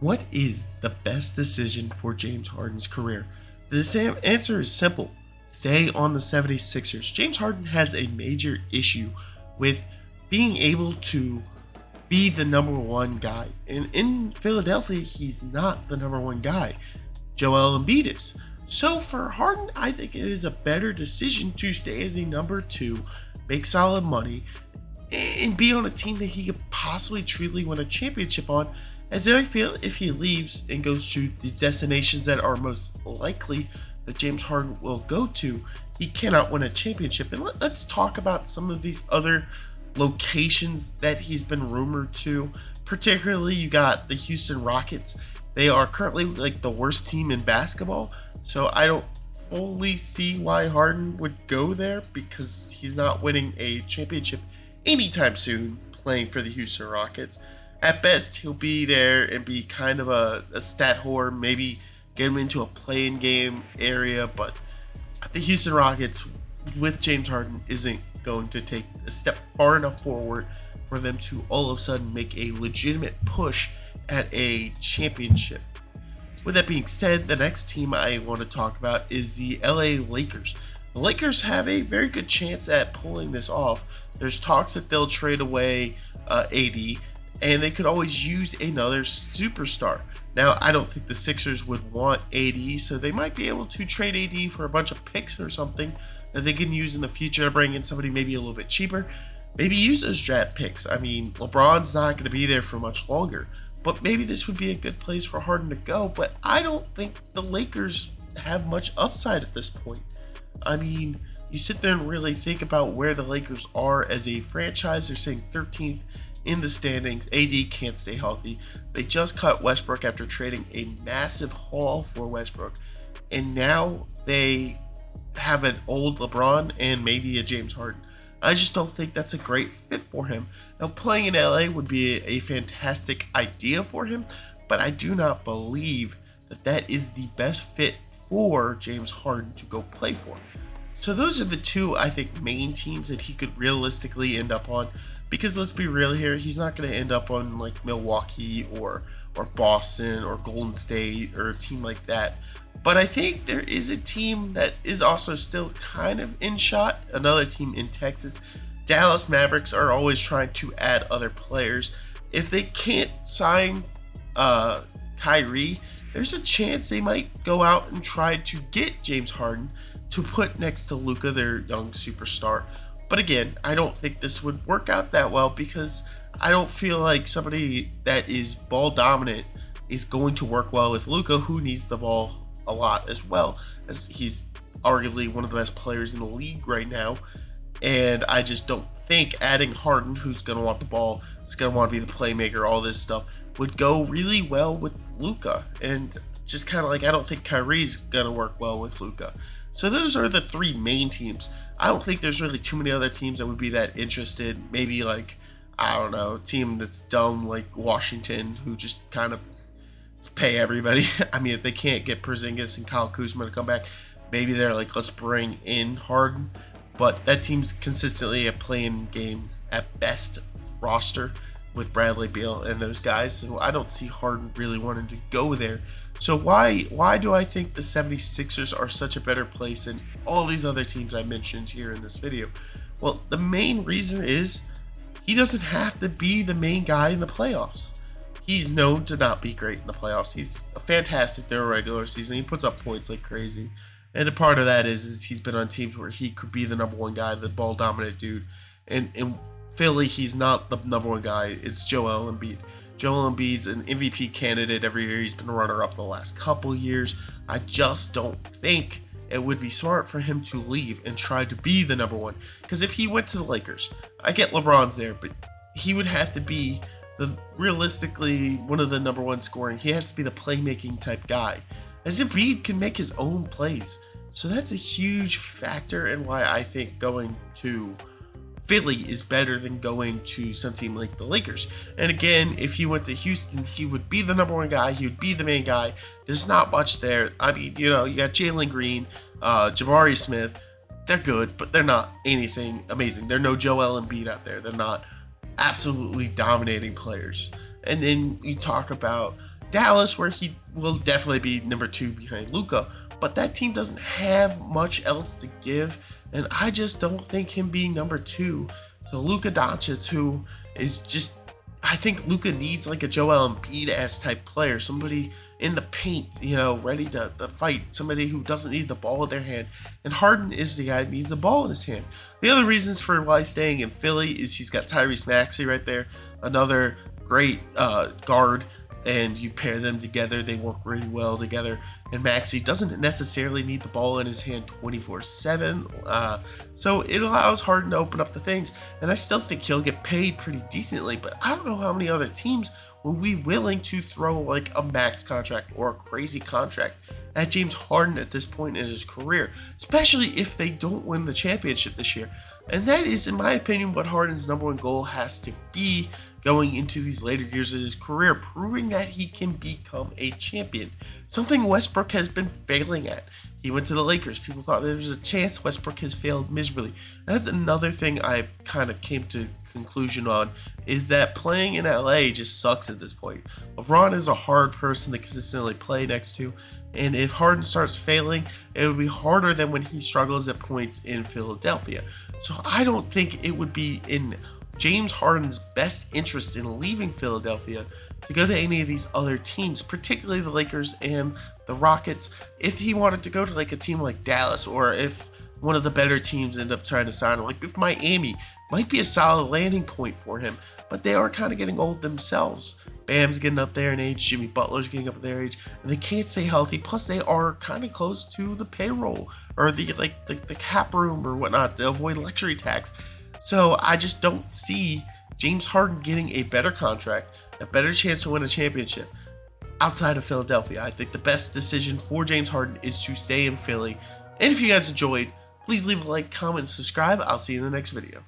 What is the best decision for James Harden's career? The same answer is simple. Stay on the 76ers. James Harden has a major issue with being able to be the number one guy. And in Philadelphia, he's not the number one guy. Joel Embiid is. So for Harden, I think it is a better decision to stay as a number two, make solid money, and be on a team that he could possibly truly win a championship on. As I feel if he leaves and goes to the destinations that are most likely that James Harden will go to, he cannot win a championship. And let's talk about some of these other locations that he's been rumored to. Particularly, you got the Houston Rockets. They are currently like the worst team in basketball, so I don't fully see why Harden would go there because he's not winning a championship anytime soon playing for the Houston Rockets. At best, he'll be there and be kind of a stat whore, maybe get him into a play-in game area, but the Houston Rockets with James Harden isn't going to take a step far enough forward for them to all of a sudden make a legitimate push at a championship. With that being said, the next team I want to talk about is the LA Lakers. The Lakers have a very good chance at pulling this off. There's talks that they'll trade away AD, and they could always use another superstar. Now, I don't think the Sixers would want AD, so they might be able to trade AD for a bunch of picks or something that they can use in the future to bring in somebody maybe a little bit cheaper. Maybe use those draft picks. I mean, LeBron's not going to be there for much longer, but maybe this would be a good place for Harden to go. But I don't think the Lakers have much upside at this point. I mean, you sit there and really think about where the Lakers are as a franchise. They're saying 13th in the standings. AD can't stay healthy. They just cut Westbrook after trading a massive haul for Westbrook. And now they have an old LeBron and maybe a James Harden. I just don't think that's a great fit for him. Now, playing in LA would be a fantastic idea for him, but I do not believe that that is the best fit for James Harden to go play for. So those are the two, I think, main teams that he could realistically end up on. Because let's be real here, he's not going to end up on like Milwaukee or Boston or Golden State or a team like that. But I think there is a team that is also still kind of in shot. Another team in Texas. Dallas Mavericks are always trying to add other players. If they can't sign Kyrie, there's a chance they might go out and try to get James Harden to put next to Luka, their young superstar. But again, I don't think this would work out that well because I don't feel like somebody that is ball dominant is going to work well with Luka, who needs the ball a lot as well, as he's arguably one of the best players in the league right now. And I just don't think adding Harden, who's going to want the ball, is going to want to be the playmaker, all this stuff, would go really well with Luka. And just kind of like, I don't think Kyrie's going to work well with Luka. So those are the three main teams. I don't think there's really too many other teams that would be that interested. Maybe like, I don't know, a team that's dumb like Washington, who just kind of pay everybody. I mean, if they can't get Porzingis and Kyle Kuzma to come back, maybe they're like, let's bring in Harden. But that team's consistently a play-in game at best roster with Bradley Beal and those guys. So I don't see Harden really wanting to go there. So why do I think the 76ers are such a better place than all these other teams I mentioned here in this video? Well, the main reason is he doesn't have to be the main guy in the playoffs. He's known to not be great in the playoffs. He's fantastic during regular season. He puts up points like crazy. And a part of that is he's been on teams where he could be the number one guy, the ball dominant dude. And in Philly, he's not the number one guy. It's Joel Embiid. Joel Embiid's an MVP candidate every year. He's been runner-up the last couple years. I just don't think it would be smart for him to leave and try to be the number one. Because if he went to the Lakers, I get LeBron's there, but he would have to be realistically one of the number one scoring. He has to be the playmaking type guy. As Embiid can make his own plays. So that's a huge factor in why I think going to Philly is better than going to some team like the Lakers. And again, if he went to Houston, he would be the number one guy. He would be the main guy. There's not much there. I mean, you got Jalen Green, Jabari Smith. They're good, but they're not anything amazing. They're no Joel Embiid out there. They're not absolutely dominating players. And then you talk about Dallas, where he will definitely be number 2 behind Luka, but that team doesn't have much else to give, and I just don't think him being number 2 to Luka Doncic, who is just, I think Luka needs like a Joel Embiid-esque type player, somebody in the paint, ready to fight, somebody who doesn't need the ball in their hand. And Harden is the guy that needs the ball in his hand. The other reasons for why he's staying in Philly is he's got Tyrese Maxey right there, another great guard, and you pair them together, they work really well together. And Maxey doesn't necessarily need the ball in his hand 24/7, so it allows Harden to open up the things. And I still think he'll get paid pretty decently, but I don't know how many other teams will be willing to throw like a max contract or a crazy contract at James Harden at this point in his career, especially if they don't win the championship this year. And that is, in my opinion, what Harden's number one goal has to be going into these later years of his career, proving that he can become a champion, something Westbrook has been failing at. He went to the Lakers. People thought there was a chance. Westbrook has failed miserably. That's another thing I've kind of came to conclusion on, is that playing in LA just sucks at this point. LeBron is a hard person to consistently play next to, and if Harden starts failing, it would be harder than when he struggles at points in Philadelphia. So I don't think it would be in James Harden's best interest in leaving Philadelphia to go to any of these other teams, particularly the Lakers and the Rockets, if he wanted to go to like a team like Dallas, or if one of the better teams end up trying to sign him. Like if Miami might be a solid landing point for him, but they are kind of getting old themselves. Bam's getting up there in age, Jimmy Butler's getting up there in age, and they can't stay healthy. Plus, they are kind of close to the payroll or the cap room or whatnot to avoid luxury tax. So I just don't see James Harden getting a better contract, a better chance to win a championship outside of Philadelphia. I think the best decision for James Harden is to stay in Philly. And if you guys enjoyed, please leave a like, comment, and subscribe. I'll see you in the next video.